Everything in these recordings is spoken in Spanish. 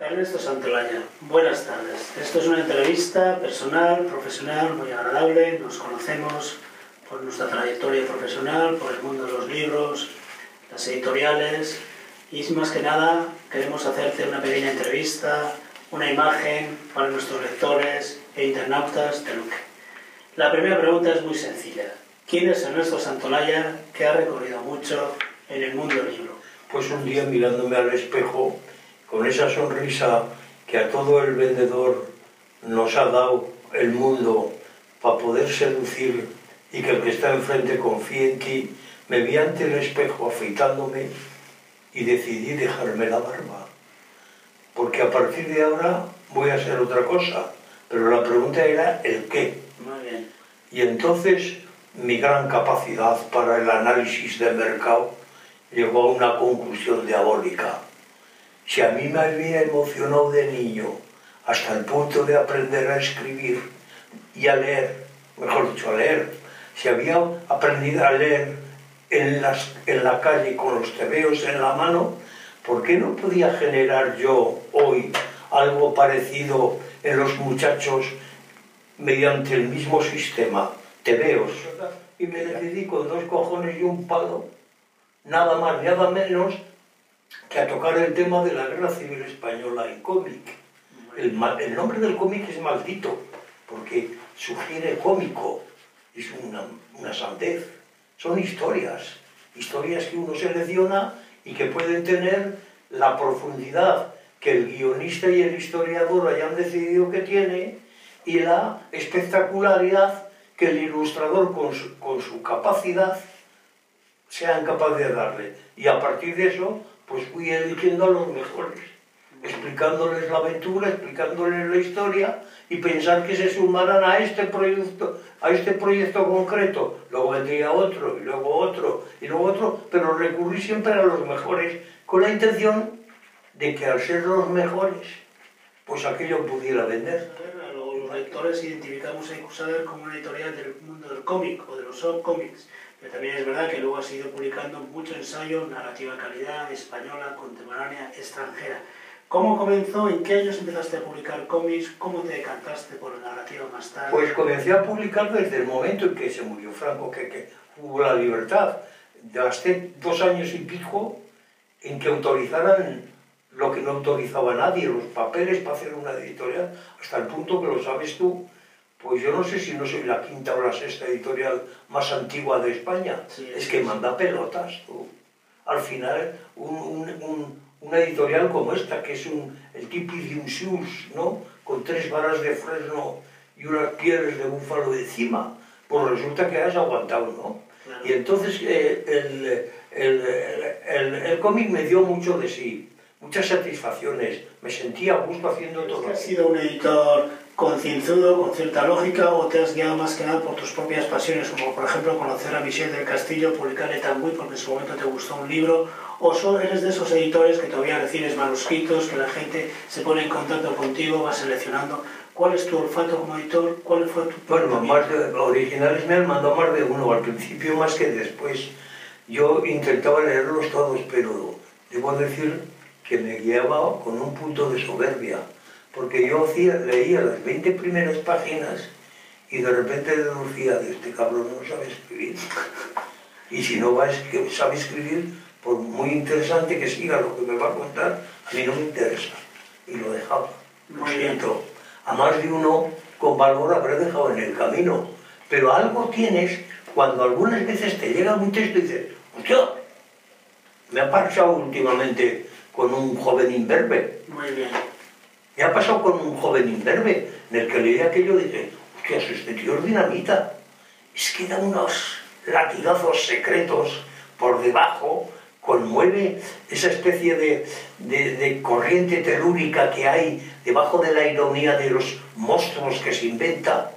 Ernesto Santolaya, buenas tardes. Esto es una entrevista personal, profesional, muy agradable. Nos conocemos por nuestra trayectoria profesional, por el mundo de los libros, las editoriales, y más que nada queremos hacerte una pequeña entrevista, una imagen para nuestros lectores e internautas de Luque. La primera pregunta es muy sencilla. ¿Quién es Ernesto Santolaya, que ha recorrido mucho en el mundo del libro? Pues un día mirándome al espejo, con esa sonrisa que a todo el vendedor nos ha dado el mundo para poder seducir y que el que está enfrente confíe en ti, me vi ante el espejo afeitándome y decidí dejarme la barba. Porque a partir de ahora voy a hacer otra cosa, pero la pregunta era el qué. Muy bien. Y entonces mi gran capacidad para el análisis de mercado llegó a una conclusión diabólica. Si a mí me había emocionado de niño hasta el punto de aprender a escribir y a leer, mejor dicho, a leer, si había aprendido a leer en la calle con los tebeos en la mano, ¿por qué no podía generar yo hoy algo parecido en los muchachos mediante el mismo sistema, tebeos? Y me decidí con 2 cojones y un palo, nada más, nada menos, que a tocar el tema de la Guerra Civil Española en cómic. El nombre del cómic es maldito, porque sugiere cómico, es una sandez. Son historias que uno selecciona y que pueden tener la profundidad que el guionista y el historiador hayan decidido que tiene y la espectacularidad que el ilustrador con su capacidad sean capaces de darle. Y a partir de eso, pues fui eligiendo a los mejores, explicándoles la aventura, explicándoles la historia y pensar que se sumaran a este proyecto concreto. Luego vendría otro, y luego otro, y luego otro, pero recurrí siempre a los mejores, con la intención de que al ser los mejores, pues aquello pudiera vender. Los lectores identificamos a Icusader como una editorial del mundo del cómic o de los subcómics, pero también es verdad que luego has ido publicando mucho ensayo, narrativa de calidad, española, contemporánea, extranjera. ¿Cómo comenzó? ¿En qué años empezaste a publicar cómics? ¿Cómo te decantaste por la narrativa más tarde? Pues comencé a publicar desde el momento en que se murió Franco, que hubo la libertad. Gasté 2 años y pico en que autorizaran lo que no autorizaba nadie, los papeles para hacer una editorial, hasta el punto que lo sabes tú, pues yo no sé si no soy la 5ª o la 6ª editorial más antigua de España. Sí, es que manda pelotas, tú. Al final, una editorial como esta, que es el Tipidium Sus, ¿no? Con 3 varas de fresno y unas pieles de búfalo encima, pues resulta que has aguantado, ¿no? Claro. Y entonces el cómic me dio mucho de sí, muchas satisfacciones, me sentía a gusto haciendo todo. ¿Has sido un editor concienzudo, con cierta lógica, o te has guiado más que nada por tus propias pasiones, como por ejemplo conocer a Michel del Castillo, publicar Etanguy porque en su momento te gustó un libro, o eres de esos editores que todavía recibes manuscritos, que la gente se pone en contacto contigo, va seleccionando? ¿Cuál es tu olfato como editor? ¿Cuál fue tu...? Bueno, originales me han mandado más de uno, al principio más que después. Yo intentaba leerlos todos, pero debo decir que me guiaba con un punto de soberbia, porque yo leía las 20 primeras páginas y de repente deducía de este cabrón no sabe escribir. Y si no sabe escribir, por muy interesante que siga lo que me va a contar, a mí no me interesa. Y lo dejaba. Lo siento. A más de uno con valor habré dejado en el camino. Pero algo tienes cuando algunas veces te llega un texto y dices, hostia, me ha pasado últimamente con un joven imberbe. Muy bien. Me ha pasado con un joven imberbe en el que leí aquello y dije, hostia, este tío es dinamita. Es que da unos latigazos secretos por debajo, conmueve esa especie de corriente telúrica que hay debajo de la ironía de los monstruos que se inventa.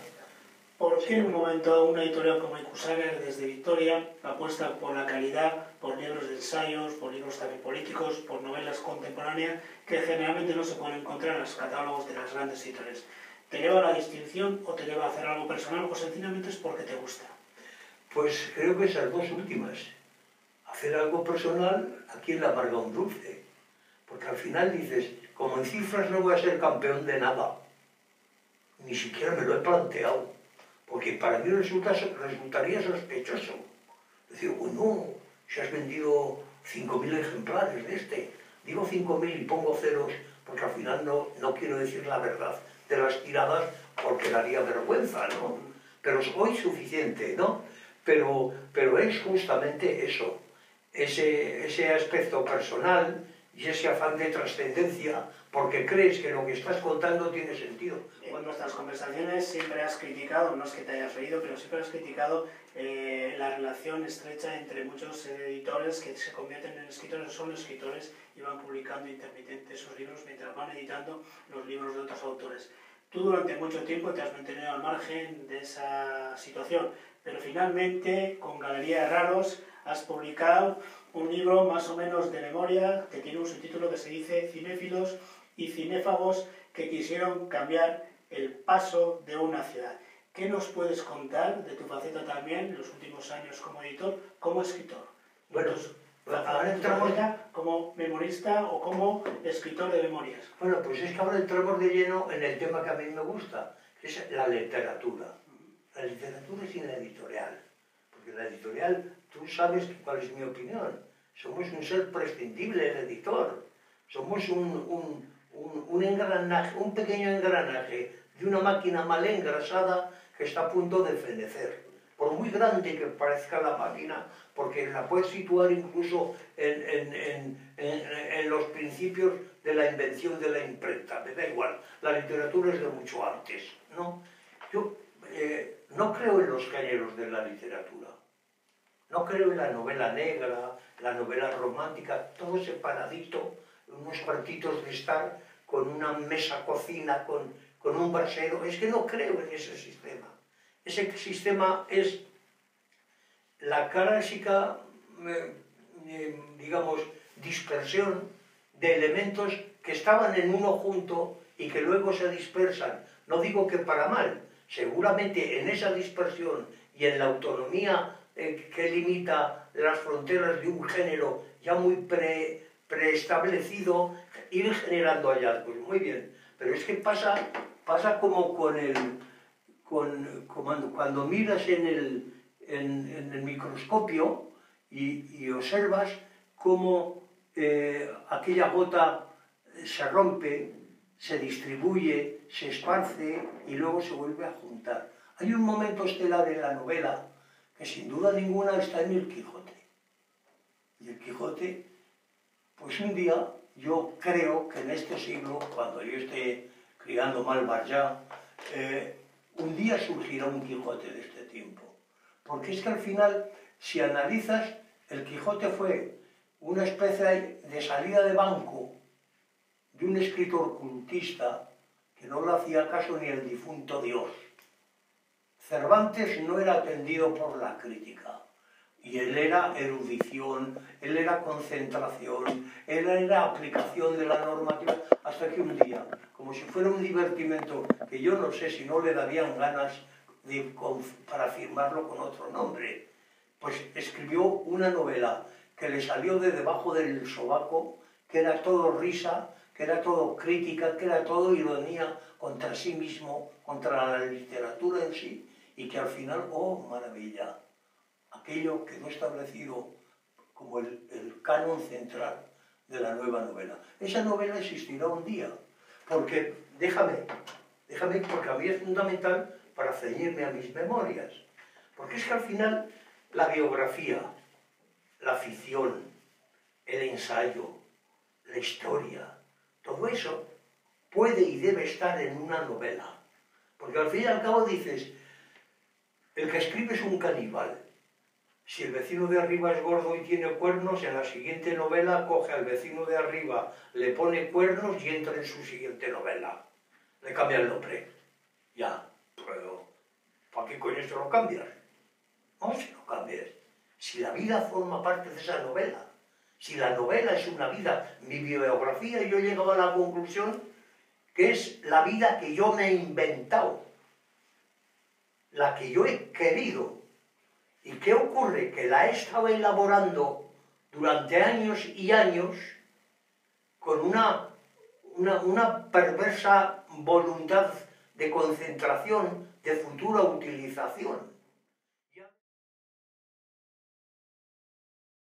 ¿Por qué en un momento una editorial como Icusader desde Vitoria apuesta por la calidad, por libros de ensayos, por libros también políticos, por novelas contemporáneas que generalmente no se pueden encontrar en los catálogos de las grandes editoriales? ¿Te lleva a la distinción o te lleva a hacer algo personal o sencillamente es porque te gusta? Pues creo que esas 2 últimas. Hacer algo personal, ¿a quién le amarga un dulce? Porque al final dices, como en cifras no voy a ser campeón de nada, ni siquiera me lo he planteado, porque para mí resultaría sospechoso. Decir, bueno, si has vendido 5.000 ejemplares de este, digo 5.000 y pongo ceros, porque al final no quiero decir la verdad de las tiradas, porque daría vergüenza, ¿no? Pero hoy suficiente, ¿no? Pero es justamente eso, ese aspecto personal y ese afán de trascendencia, porque crees que lo que estás contando tiene sentido. En nuestras conversaciones siempre has criticado, no es que te hayas reído, pero siempre has criticado la relación estrecha entre muchos editores que se convierten en escritores, son escritores y van publicando intermitentes sus libros mientras van editando los libros de otros autores. Tú durante mucho tiempo te has mantenido al margen de esa situación, pero finalmente con Galería de Raros has publicado un libro más o menos de memoria que tiene un subtítulo que se dice Cinéfilos y cinéfagos que quisieron cambiar el paso de una ciudad. ¿Qué nos puedes contar de tu faceta también en los últimos años como editor, como escritor? Bueno, ahora entramos como memorista o como escritor de memorias. Bueno, pues es que ahora entramos de lleno en el tema que a mí me gusta, que es la literatura. La literatura sin la editorial. Porque la editorial, tú sabes cuál es mi opinión. Somos un ser prescindible, el editor. Somos un engranaje, un pequeño engranaje de una máquina mal engrasada que está a punto de fenecer. Por muy grande que parezca la máquina, porque la puedes situar incluso en los principios de la invención de la imprenta, me da igual, la literatura es de mucho antes, ¿no? Yo no creo en los géneros de la literatura, no creo en la novela negra, la novela romántica, todo separadito, unos cuartitos de estar con una mesa cocina, con un brasero, es que no creo en ese sistema. Ese sistema es la clásica, digamos, dispersión de elementos que estaban en uno junto y que luego se dispersan. No digo que para mal, seguramente en esa dispersión y en la autonomía que limita las fronteras de un género ya muy preestablecido, ir generando hallazgos. Muy bien, pero es que pasa como cuando miras en el microscopio y observas cómo aquella gota se rompe, se distribuye, se esparce y luego se vuelve a juntar. Hay un momento estelar en la novela que sin duda ninguna está en el Quijote. Y el Quijote, pues un día, yo creo que en este siglo, cuando yo esté criando malvas ya, un día surgirá un Quijote de este tiempo. Porque es que al final, si analizas, el Quijote fue una especie de salida de banco de un escritor cultista que no le hacía caso ni el difunto Dios. Cervantes no era atendido por la crítica, y él era erudición, él era concentración, él era aplicación de la normativa, hasta que un día, como si fuera un divertimento, que yo no sé si no le darían ganas para firmarlo con otro nombre, pues escribió una novela que le salió de debajo del sobaco, que era todo risa, que era todo crítica, que era todo ironía contra sí mismo, contra la literatura en sí, y que al final, oh maravilla, aquello quedó establecido como el canon central de la nueva novela. Esa novela existirá un día, porque, déjame, porque a mí es fundamental para ceñirme a mis memorias, porque es que al final la biografía, la ficción, el ensayo, la historia, todo eso puede y debe estar en una novela, porque al fin y al cabo dices, el que escribe es un caníbal. Si el vecino de arriba es gordo y tiene cuernos, en la siguiente novela coge al vecino de arriba, le pone cuernos y entra en su siguiente novela. Le cambia el nombre. Ya, pero ¿para qué coño esto lo cambias? No, si lo cambies. Si la vida forma parte de esa novela, si la novela es una vida, mi biografía, yo he llegado a la conclusión que es la vida que yo me he inventado, la que yo he querido. ¿Y qué ocurre? Que la he estado elaborando durante años y años con una perversa voluntad de concentración, de futura utilización.